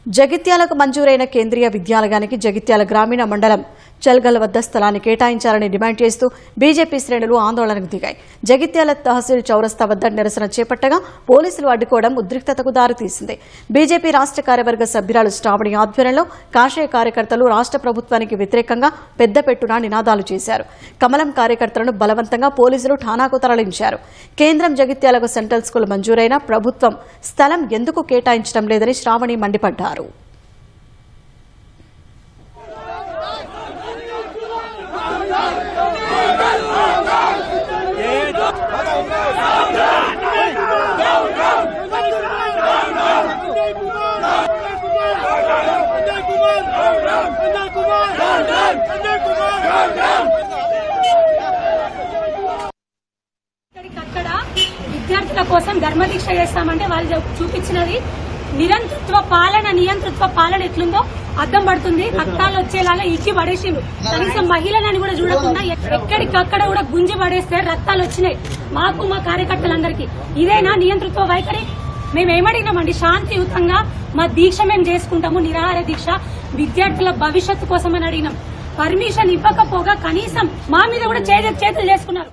జగిత్యాలకు మంజూరైన కేంద్రీయ విద్యాలయానికి జగిత్యాల గ్రామీణ మండలం చల్గల్ వద్ద స్థలాన్ని కేటాయించాలని డిమాండ్ చేస్తూ బీజేపీ శ్రేణులు ఆందోళనకు దిగాయి. జగిత్యాల తహసీల్ చౌరస్తా వద్ద నిరసన చేపట్టగా పోలీసులు అడ్డుకోవడం ఉద్రిక్తతకు దారితీసింది. బీజేపీ రాష్ట్ర కార్యవర్గ సభ్యురాలు శ్రావణి ఆధ్వర్యంలో కాషాయ కార్యకర్తలు రాష్ట్ర ప్రభుత్వానికి వ్యతిరేకంగా పెద్దపెట్టున నినాదాలు చేశారు. కమలం కార్యకర్తలను బలవంతంగా పోలీసులు ఠానాకు తరలించారు. కేంద్రం జగిత్యాలకు సెంట్రల్ స్కూల్ మంజూరైన ప్రభుత్వం స్థలం ఎందుకు కేటాయించడం లేదని శ్రావణి మండిపడ్డారు. విద్యార్థుల కోసం ధర్మదీక్ష చేస్తామంటే వాళ్ళు చూపించినది నియంతృత్వ పాలన ఎట్లుందో అద్దం పడుతుంది. రక్తాలు వచ్చేలాగా ఇచ్చి పడేసిండు. కనీసం మహిళలని కూడా చూడకుండా ఎక్కడికక్కడ కూడా గుంజి పడేస్తే రక్తాలు వచ్చినాయి మాకు, మా కార్యకర్తలందరికీ. ఇదేనా నియంతృత్వ వైఖరి? మేమేమడిగినామండి, శాంతియుతంగా మా దీక్ష మేము చేసుకుంటాము, నిరాహార దీక్ష, విద్యార్థుల భవిష్యత్తు కోసం అని అడిగినాం. పర్మిషన్ ఇవ్వకపోగా కనీసం మా మీద కూడా చేతులు చేసుకున్నారు.